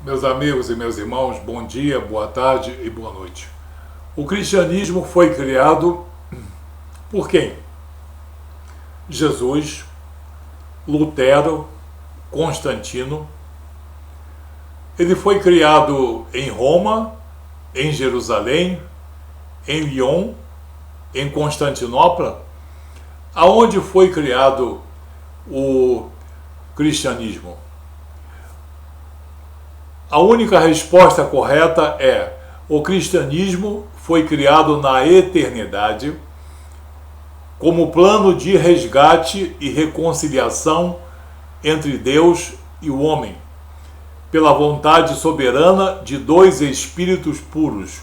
Meus amigos e meus irmãos, bom dia, boa tarde e boa noite. O cristianismo foi criado por quem? Jesus, Lutero, Constantino. Ele foi criado em Roma, em Jerusalém, em Lyon, em Constantinopla. Aonde foi criado o cristianismo? A única resposta correta é: o cristianismo foi criado na eternidade como plano de resgate e reconciliação entre Deus e o homem, pela vontade soberana de dois espíritos puros,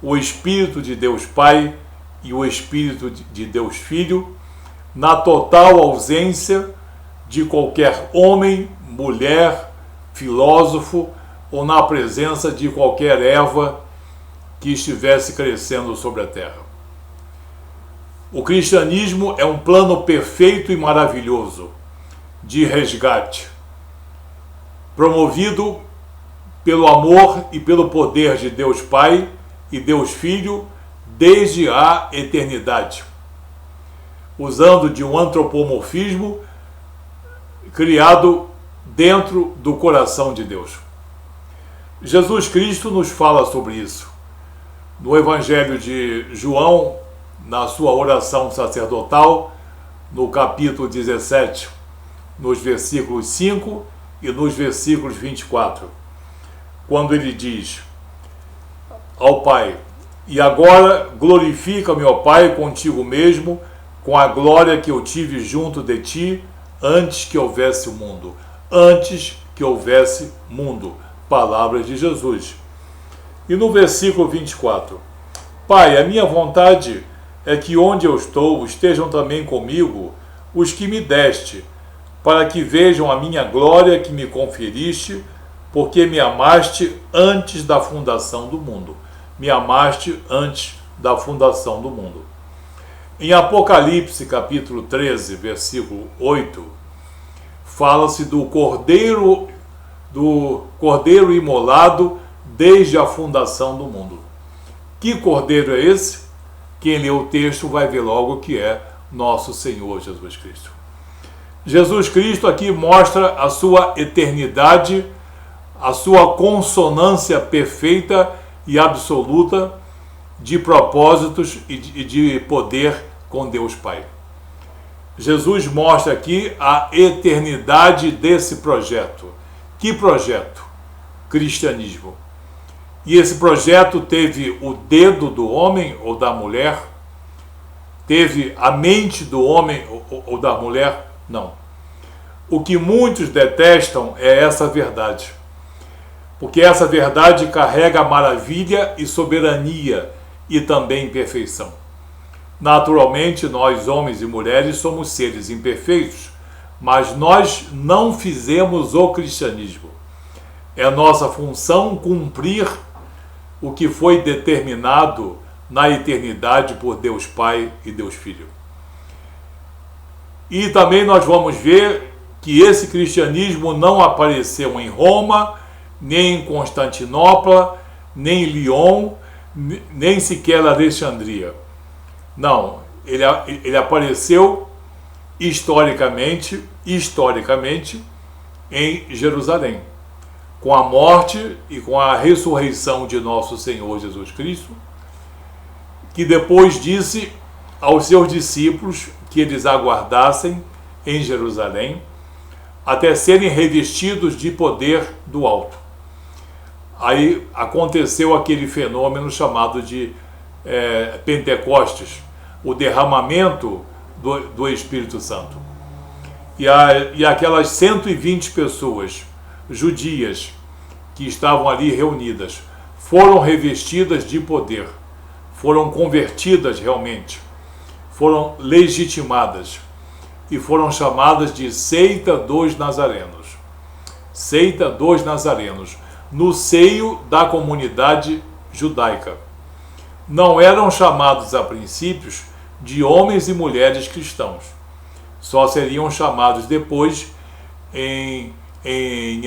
o Espírito de Deus Pai e o Espírito de Deus Filho, na total ausência de qualquer homem, mulher, filósofo, ou na presença de qualquer erva que estivesse crescendo sobre a terra. O cristianismo é um plano perfeito e maravilhoso de resgate, promovido pelo amor e pelo poder de Deus Pai e Deus Filho desde a eternidade, usando de um antropomorfismo criado dentro do coração de Deus. Jesus Cristo nos fala sobre isso. No Evangelho de João, na sua oração sacerdotal, no capítulo 17, nos versículos 5 e nos versículos 24, quando ele diz ao Pai: "E agora glorifica-me, ó Pai, contigo mesmo, com a glória que eu tive junto de ti, antes que houvesse o mundo." Antes que houvesse mundo. Palavras de Jesus. E no versículo 24: "Pai, a minha vontade é que onde eu estou estejam também comigo os que me deste, para que vejam a minha glória que me conferiste, porque me amaste antes da fundação do mundo." Me amaste antes da fundação do mundo. Em Apocalipse, capítulo 13, versículo 8, fala-se do cordeiro imolado desde a fundação do mundo. Que cordeiro é esse? Quem lê o texto vai ver logo que é nosso Senhor Jesus Cristo. Jesus Cristo aqui mostra a sua eternidade, a sua consonância perfeita e absoluta de propósitos e de poder com Deus Pai. Jesus mostra aqui a eternidade desse projeto. Que projeto? Cristianismo. E esse projeto teve o dedo do homem ou da mulher? Teve a mente do homem ou da mulher? Não. O que muitos detestam é essa verdade. Porque essa verdade carrega maravilha e soberania e também perfeição. Naturalmente, nós, homens e mulheres, somos seres imperfeitos, mas nós não fizemos o cristianismo. É nossa função cumprir o que foi determinado na eternidade por Deus Pai e Deus Filho. E também nós vamos ver que esse cristianismo não apareceu em Roma, nem em Constantinopla, nem em Lyon, nem sequer Alexandria. Não, ele apareceu historicamente em Jerusalém, com a morte e com a ressurreição de nosso Senhor Jesus Cristo, que depois disse aos seus discípulos que eles aguardassem em Jerusalém até serem revestidos de poder do alto. Aí aconteceu aquele fenômeno chamado de Pentecostes, o derramamento do Espírito Santo. E aquelas 120 pessoas judias que estavam ali reunidas foram revestidas de poder, foram convertidas realmente, foram legitimadas e foram chamadas de seita dos nazarenos. Seita dos nazarenos, no seio da comunidade judaica. Não eram chamados a princípios de homens e mulheres cristãos. Só seriam chamados depois em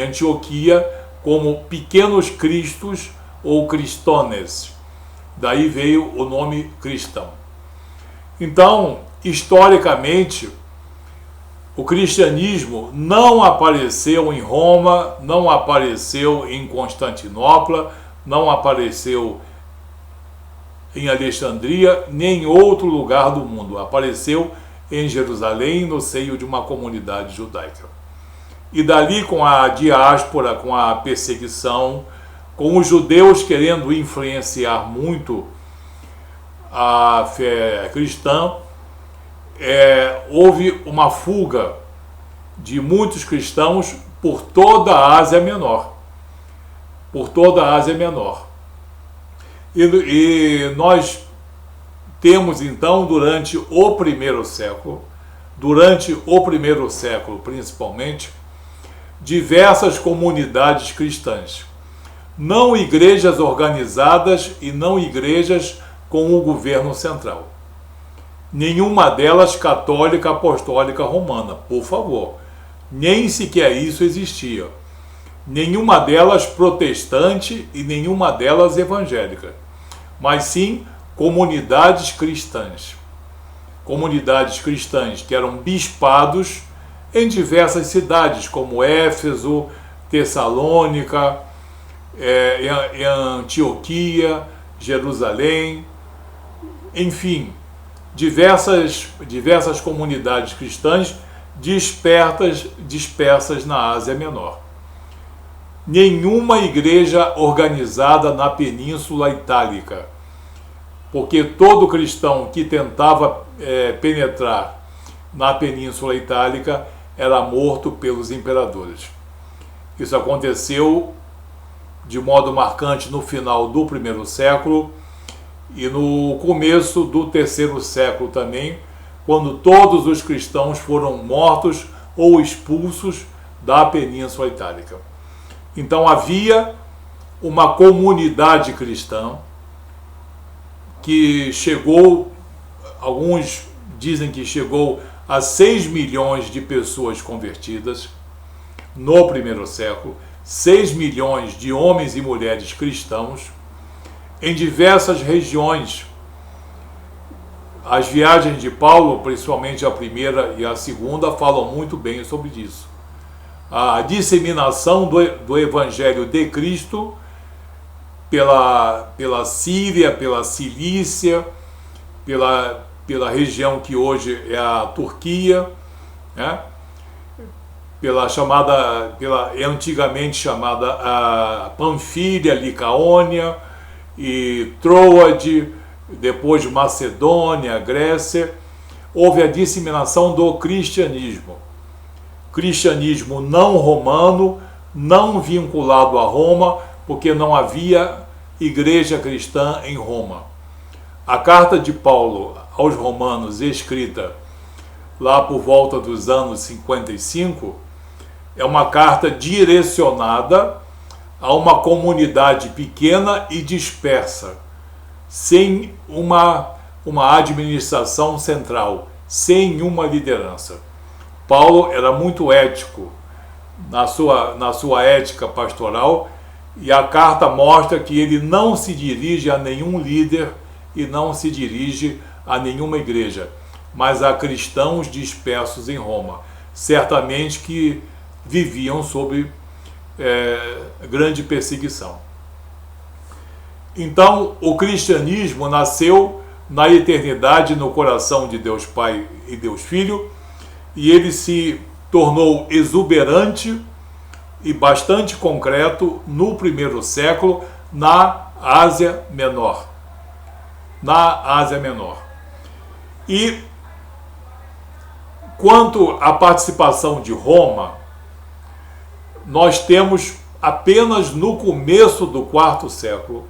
Antioquia como pequenos cristos ou cristones. Daí veio o nome cristão. Então, historicamente, o cristianismo não apareceu em Roma, não apareceu em Constantinopla, não apareceu em Alexandria, nem em outro lugar do mundo. Apareceu em Jerusalém, no seio de uma comunidade judaica. E dali, com a diáspora, com a perseguição, com os judeus querendo influenciar muito a fé cristã, houve uma fuga de muitos cristãos por toda a Ásia Menor. Por toda a Ásia Menor. E nós temos então, durante o primeiro século principalmente, diversas comunidades cristãs. Não igrejas organizadas e não igrejas com o governo central. Nenhuma delas católica apostólica romana, por favor. Nem sequer isso existia. Nenhuma delas protestante e nenhuma delas evangélica. Mas sim comunidades cristãs. Comunidades cristãs que eram bispados em diversas cidades, como Éfeso, Tessalônica, em Antioquia, Jerusalém, enfim, diversas comunidades cristãs dispersas na Ásia Menor. Nenhuma igreja organizada na Península Itálica, porque todo cristão que tentava penetrar na Península Itálica era morto pelos imperadores. Isso aconteceu de modo marcante no final do primeiro século e no começo do terceiro século também, quando todos os cristãos foram mortos ou expulsos da Península Itálica. Então havia uma comunidade cristã que chegou, alguns dizem que chegou a 6 milhões de pessoas convertidas no primeiro século, 6 milhões de homens e mulheres cristãos em diversas regiões. As viagens de Paulo, principalmente a primeira e a segunda, falam muito bem sobre isso. A disseminação do Evangelho de Cristo pela Síria, pela Cilícia, pela região que hoje é a Turquia, né? Antigamente chamada a Panfilha, Licaônia e Troade, depois Macedônia, Grécia. Houve a disseminação do cristianismo. Cristianismo não romano, não vinculado a Roma, porque não havia igreja cristã em Roma. A carta de Paulo aos Romanos, escrita lá por volta dos anos 55, é uma carta direcionada a uma comunidade pequena e dispersa, sem uma administração central, sem uma liderança. Paulo era muito ético na sua ética pastoral, e a carta mostra que ele não se dirige a nenhum líder e não se dirige a nenhuma igreja, mas a cristãos dispersos em Roma, certamente que viviam sob grande perseguição. Então, o cristianismo nasceu na eternidade, no coração de Deus Pai e Deus Filho, e ele se tornou exuberante e bastante concreto no primeiro século na Ásia Menor. E quanto à participação de Roma, nós temos apenas no começo do quarto século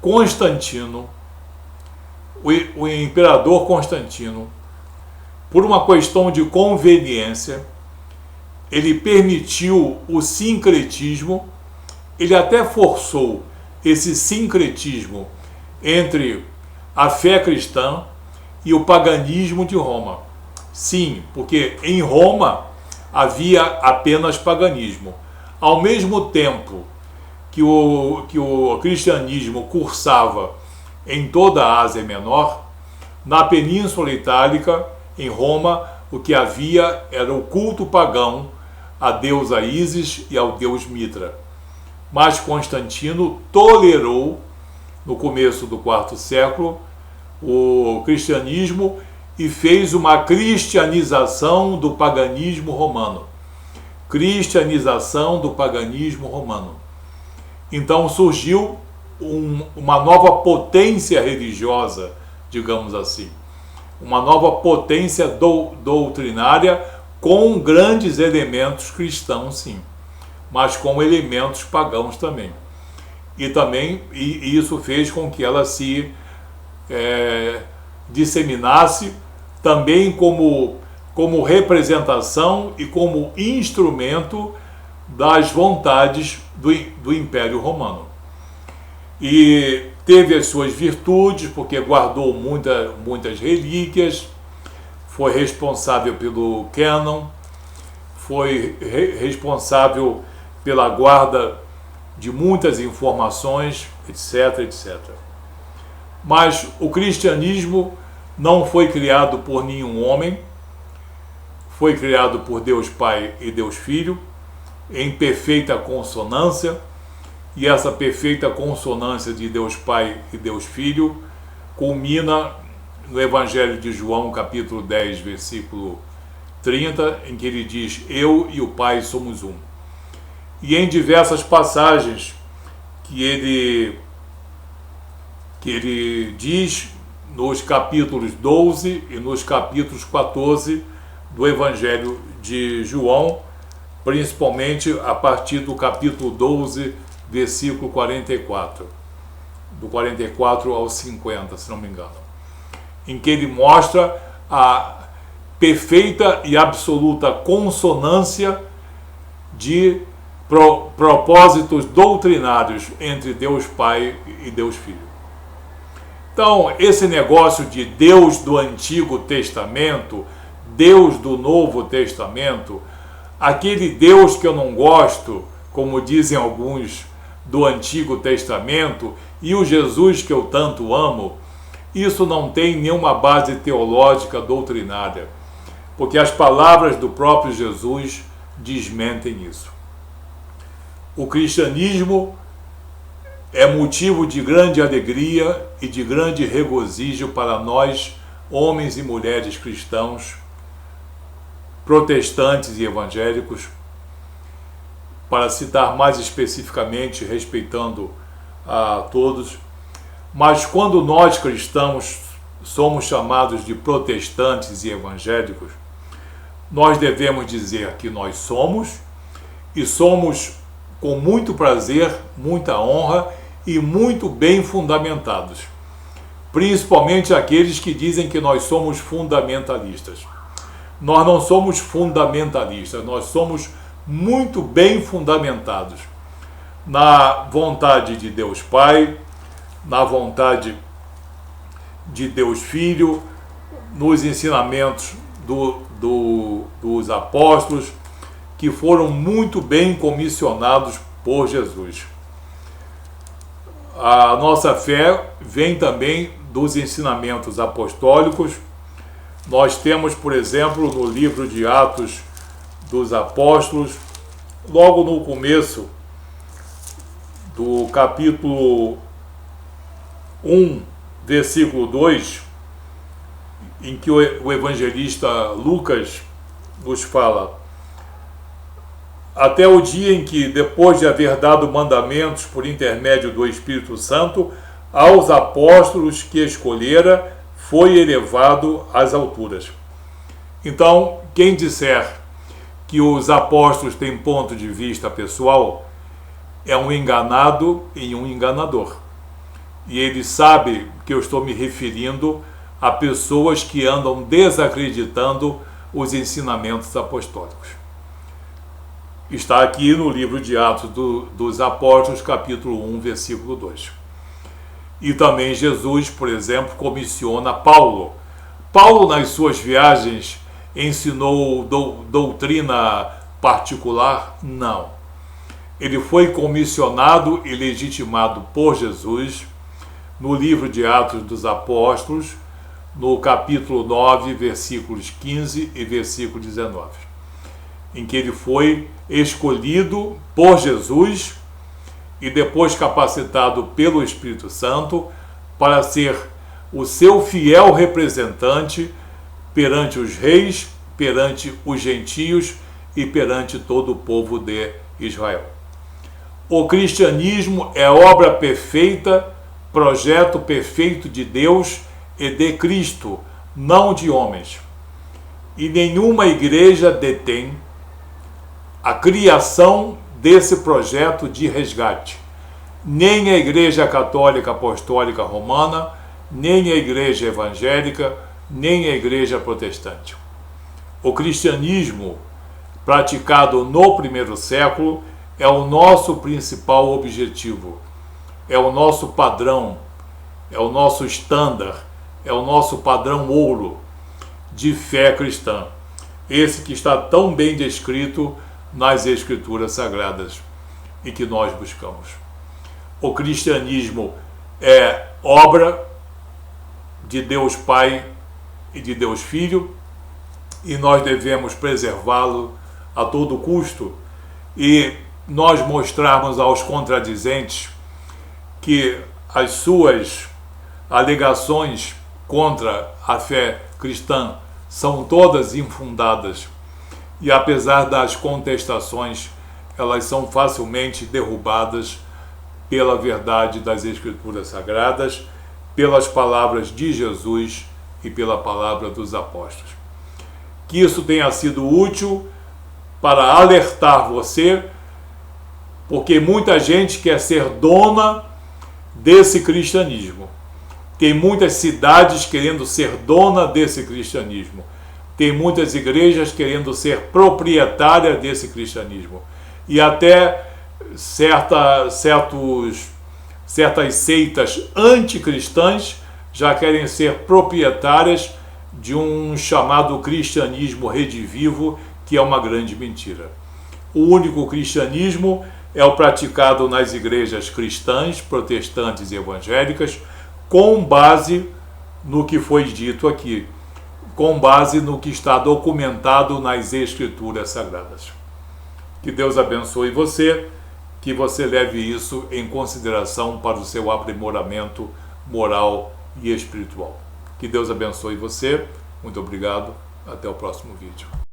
Constantino, o imperador Constantino, por uma questão de conveniência, ele permitiu o sincretismo, ele até forçou esse sincretismo entre a fé cristã e o paganismo de Roma. Sim, porque em Roma havia apenas paganismo. Ao mesmo tempo que o cristianismo cursava em toda a Ásia Menor, na Península Itálica, em Roma, o que havia era o culto pagão à deusa Ísis e ao deus Mitra. Mas Constantino tolerou, no começo do IV século, o cristianismo e fez uma cristianização do paganismo romano. Cristianização do paganismo romano. Então surgiu uma nova potência religiosa, digamos assim. Uma nova potência doutrinária com grandes elementos cristãos, sim, mas com elementos pagãos também. E isso fez com que ela se disseminasse também como representação e como instrumento das vontades do Império Romano. E teve as suas virtudes, porque guardou muitas relíquias, foi responsável pelo cânon, foi responsável pela guarda de muitas informações, etc, etc. Mas o cristianismo não foi criado por nenhum homem, foi criado por Deus Pai e Deus Filho, em perfeita consonância, e essa perfeita consonância de Deus Pai e Deus Filho culmina no Evangelho de João, capítulo 10, versículo 30, em que ele diz: eu e o Pai somos um. E em diversas passagens que ele diz nos capítulos 12 e nos capítulos 14 do Evangelho de João, principalmente a partir do capítulo 12, versículo 44, do 44 ao 50, se não me engano, em que ele mostra a perfeita e absoluta consonância de propósitos doutrinários entre Deus Pai e Deus Filho. Então, esse negócio de Deus do Antigo Testamento, Deus do Novo Testamento, aquele Deus que eu não gosto, como dizem alguns, do Antigo Testamento, e o Jesus que eu tanto amo, isso não tem nenhuma base teológica doutrinária, porque as palavras do próprio Jesus desmentem isso. O cristianismo é motivo de grande alegria e de grande regozijo para nós, homens e mulheres cristãos, protestantes e evangélicos, para citar mais especificamente, respeitando a todos. Mas quando nós cristãos somos chamados de protestantes e evangélicos, nós devemos dizer que nós somos, e somos com muito prazer, muita honra e muito bem fundamentados, principalmente aqueles que dizem que nós somos fundamentalistas. Nós não somos fundamentalistas, nós somos muito bem fundamentados na vontade de Deus Pai, na vontade de Deus Filho, nos ensinamentos dos apóstolos, que foram muito bem comissionados por Jesus. A nossa fé vem também dos ensinamentos apostólicos. Nós temos, por exemplo, no livro de Atos dos Apóstolos, logo no começo do capítulo 1, versículo 2, em que o evangelista Lucas nos fala: até o dia em que, depois de haver dado mandamentos por intermédio do Espírito Santo aos apóstolos que escolhera, foi elevado às alturas. Então, quem disser que os apóstolos têm ponto de vista pessoal é um enganado e um enganador. E ele sabe que eu estou me referindo a pessoas que andam desacreditando os ensinamentos apostólicos. Está aqui no livro de Atos dos Apóstolos, capítulo 1, versículo 2. E também Jesus, por exemplo, comissiona Paulo. Paulo, nas suas viagens, ensinou doutrina particular? Não. ele foi comissionado e legitimado por Jesus no livro de Atos dos Apóstolos, no capítulo 9, versículos 15 e versículo 19, em que ele foi escolhido por Jesus e depois capacitado pelo Espírito Santo para ser o seu fiel representante perante os reis, perante os gentios e perante todo o povo de Israel. O cristianismo é obra perfeita, projeto perfeito de Deus e de Cristo, não de homens. E nenhuma igreja detém a criação desse projeto de resgate. Nem a Igreja Católica Apostólica Romana, nem a Igreja Evangélica, nem a Igreja Protestante. O cristianismo praticado no primeiro século é o nosso principal objetivo, é o nosso padrão, é o nosso estándar, é o nosso padrão ouro de fé cristã, esse que está tão bem descrito nas Escrituras Sagradas e que nós buscamos. O cristianismo é obra de Deus Pai e de Deus Filho, e nós devemos preservá-lo a todo custo, e nós mostrarmos aos contradizentes que as suas alegações contra a fé cristã são todas infundadas, e apesar das contestações, elas são facilmente derrubadas pela verdade das Escrituras Sagradas, pelas palavras de Jesus e pela palavra dos apóstolos. Que isso tenha sido útil para alertar você, porque muita gente quer ser dona desse cristianismo. Tem muitas cidades querendo ser dona desse cristianismo. Tem muitas igrejas querendo ser proprietária desse cristianismo. E até certas seitas anticristãs já querem ser proprietárias de um chamado cristianismo redivivo, que é uma grande mentira. O único cristianismo é o praticado nas igrejas cristãs, protestantes e evangélicas, com base no que foi dito aqui, com base no que está documentado nas Escrituras Sagradas. Que Deus abençoe você, que você leve isso em consideração para o seu aprimoramento moral e espiritual. Que Deus abençoe você. Muito obrigado. Até o próximo vídeo.